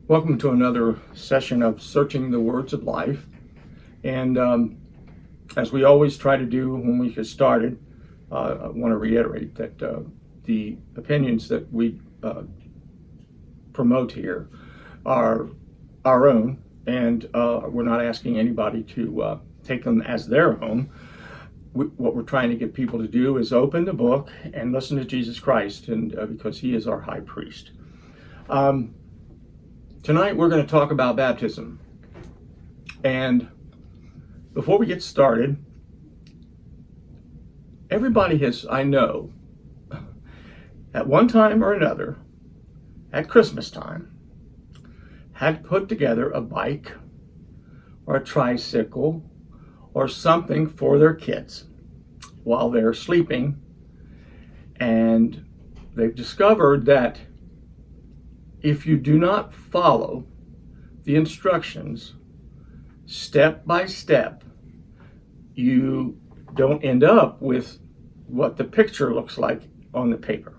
Welcome to another session of Searching the Words of Life. And as we always try to do when we get started, I want to reiterate that the opinions that we promote here are our own, and we're not asking anybody to take them as their own. What we're trying to get people to do is open the book and listen to Jesus Christ, and because He is our high priest. Tonight we're going to talk about baptism. And before we get started, everybody has, I know, at one time or another, at Christmas time, had put together a bike or a tricycle or something for their kids while they're sleeping. And they've discovered that if you do not follow the instructions step by step, you don't end up with what the picture looks like on the paper.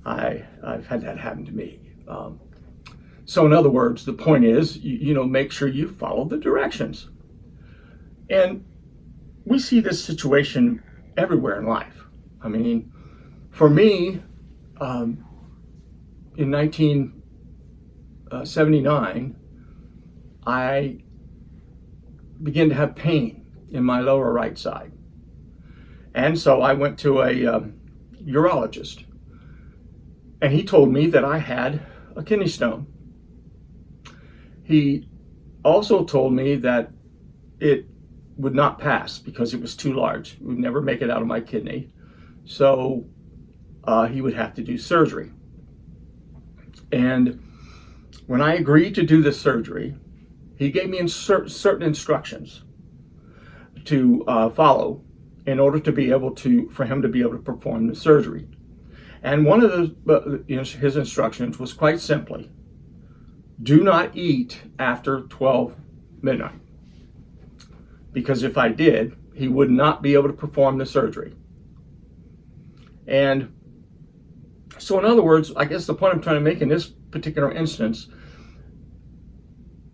I've had that happen to me. So in other words, the point is, make sure you follow the directions. And we see this situation everywhere in life. I mean, for me, in 1979, I began to have pain in my lower right side. And so I went to a urologist, and he told me that I had a kidney stone. He also told me that it would not pass because it was too large. It would never make it out of my kidney. So he would have to do surgery. And when I agreed to do the surgery, he gave me certain instructions to follow in order to be able to, for him to be able to perform the surgery. And one of his instructions was quite simply, do not eat after 12 midnight. Because if I did, he would not be able to perform the surgery. And so in other words, I guess the point I'm trying to make in this particular instance,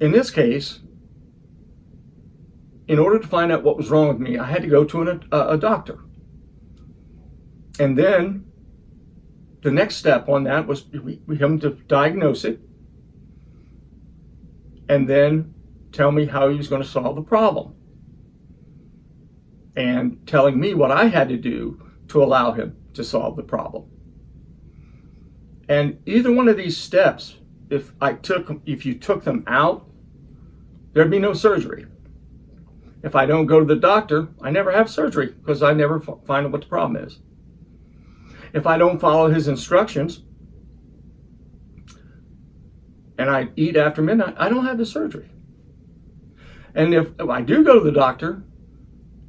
in this case, in order to find out what was wrong with me, I had to go to a doctor. And then the next step on that was for him to diagnose it and then tell me how he was going to solve the problem, and telling me what I had to do to allow him to solve the problem. And either one of these steps, if you took them out, there'd be no surgery. If I don't go to the doctor, I never have surgery because I never find out what the problem is. If I don't follow his instructions and I eat after midnight, I don't have the surgery. And if I do go to the doctor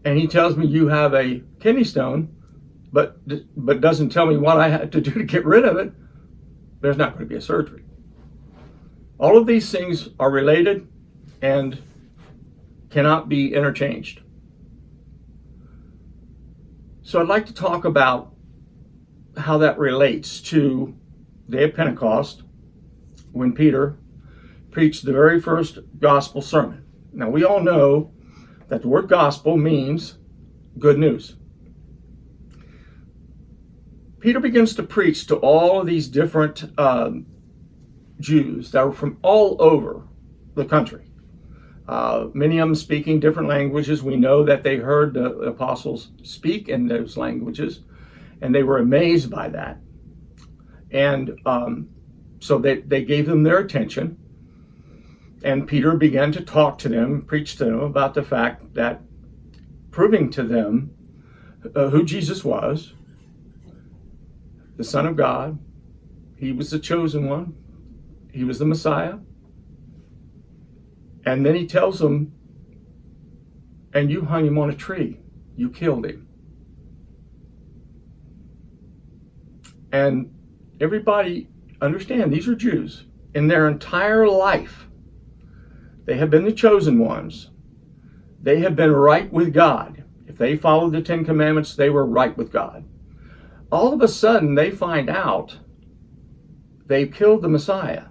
and he tells me you have a kidney stone, but doesn't tell me what I had to do to get rid of it, there's not going to be a surgery. All of these things are related and cannot be interchanged. So I'd like to talk about how that relates to the day of Pentecost, when Peter preached the very first gospel sermon. Now we all know that the word gospel means good news. Peter begins to preach to all of these different Jews that were from all over the country. Many of them speaking different languages. We know that they heard the apostles speak in those languages, and they were amazed by that. And so they gave them their attention, and Peter began to talk to them, preach to them about the fact that, proving to them who Jesus was, the Son of God. He was the chosen one. He was the Messiah. And then he tells them, and you hung him on a tree. You killed him. And everybody understand, these are Jews. In their entire life, they have been the chosen ones. They have been right with God. If they followed the Ten Commandments, they were right with God. All of a sudden, they find out they've killed the Messiah.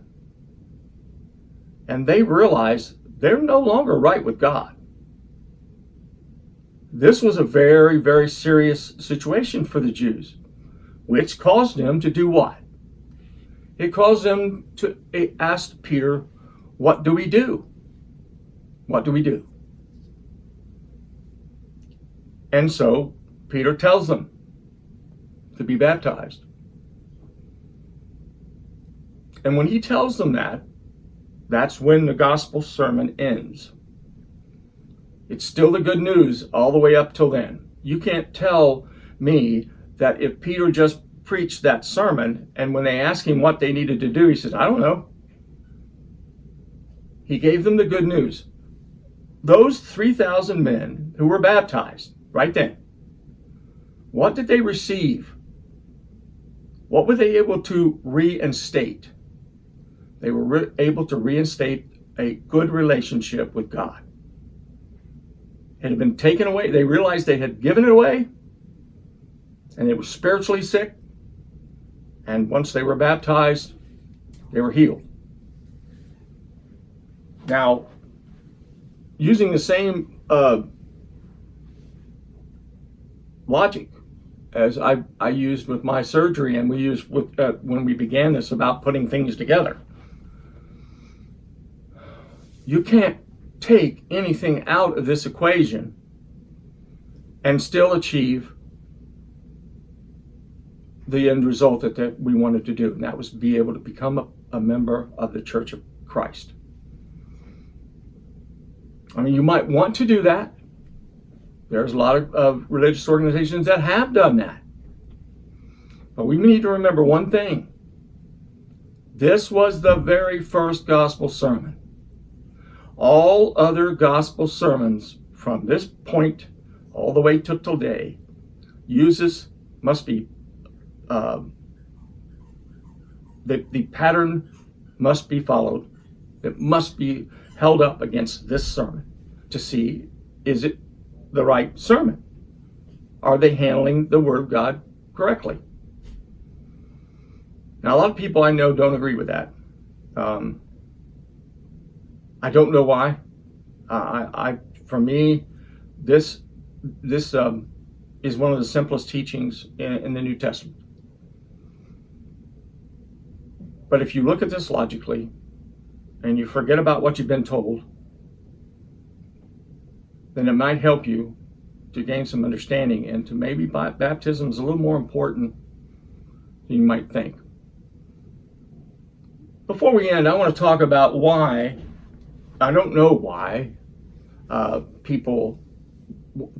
and they realize they're no longer right with God. This was a very, very serious situation for the Jews, which caused them to do what? It caused them to ask Peter, what do we do? What do we do? And so Peter tells them to be baptized. And when he tells them that, that's when the gospel sermon ends. It's still the good news all the way up till then. You can't tell me that if Peter just preached that sermon and when they asked him what they needed to do, he says, I don't know. He gave them the good news. Those 3,000 men who were baptized right then, what did they receive? What were they able to reinstate? They were able to reinstate a good relationship with God. It had been taken away. They realized they had given it away, and they were spiritually sick. And once they were baptized, they were healed. Now, using the same logic as I used with my surgery, and we used with when we began this about putting things together. You can't take anything out of this equation and still achieve the end result that we wanted to do, and that was be able to become a member of the Church of Christ. I mean, you might want to do that. There's a lot of religious organizations that have done that. But we need to remember one thing. This was the very first gospel sermon. All other gospel sermons from this point all the way to today must be the pattern must be followed. It must be held up against this sermon to see, is it the right sermon? Are they handling the Word of God correctly? Now, a lot of people I know don't agree with that. I don't know why. For me, this is one of the simplest teachings in the New Testament. But if you look at this logically, and you forget about what you've been told, then it might help you to gain some understanding and to maybe baptism is a little more important than you might think. Before we end, I want to talk about why, I don't know why people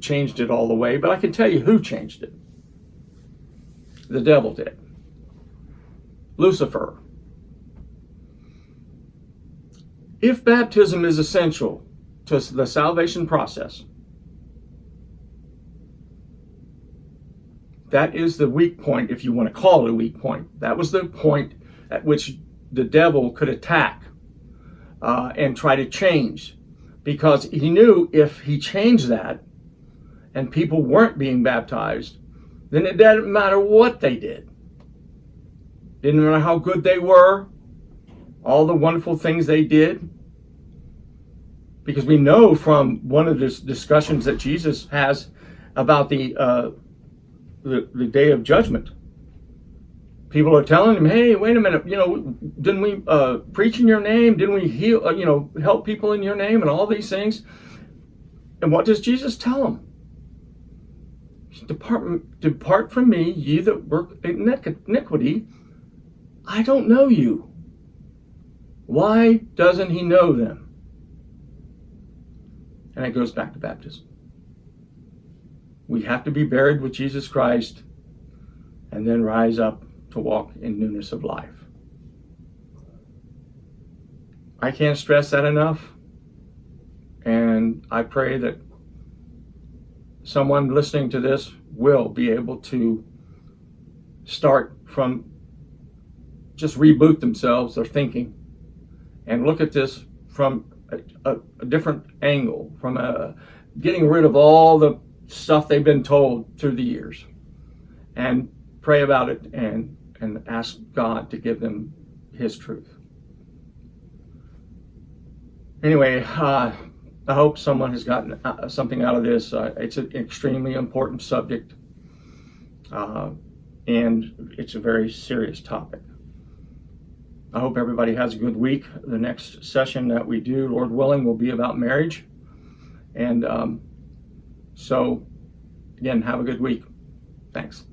changed it all the way, but I can tell you who changed it. The devil did. Lucifer. If baptism is essential to the salvation process, that is the weak point, if you want to call it a weak point. That was the point at which the devil could attack and try to change, because he knew if he changed that and people weren't being baptized, then it didn't matter what they did. Didn't matter how good they were, all the wonderful things they did. Because we know from one of the discussions that Jesus has about the day of judgment, people are telling him, hey, wait a minute, didn't we preach in your name? Didn't we heal, help people in your name and all these things? And what does Jesus tell them? Depart from me, ye that work iniquity. I don't know you. Why doesn't he know them? And it goes back to baptism. We have to be buried with Jesus Christ and then rise up to walk in newness of life. I can't stress that enough. And I pray that someone listening to this will be able to start from just reboot themselves, their thinking, and look at this from a different angle, from getting rid of all the stuff they've been told through the years, and pray about it and ask God to give them his truth. Anyway, I hope someone has gotten something out of this. It's an extremely important subject, and it's a very serious topic. I hope everybody has a good week. The next session that we do, Lord willing, will be about marriage. And so, again, have a good week. Thanks.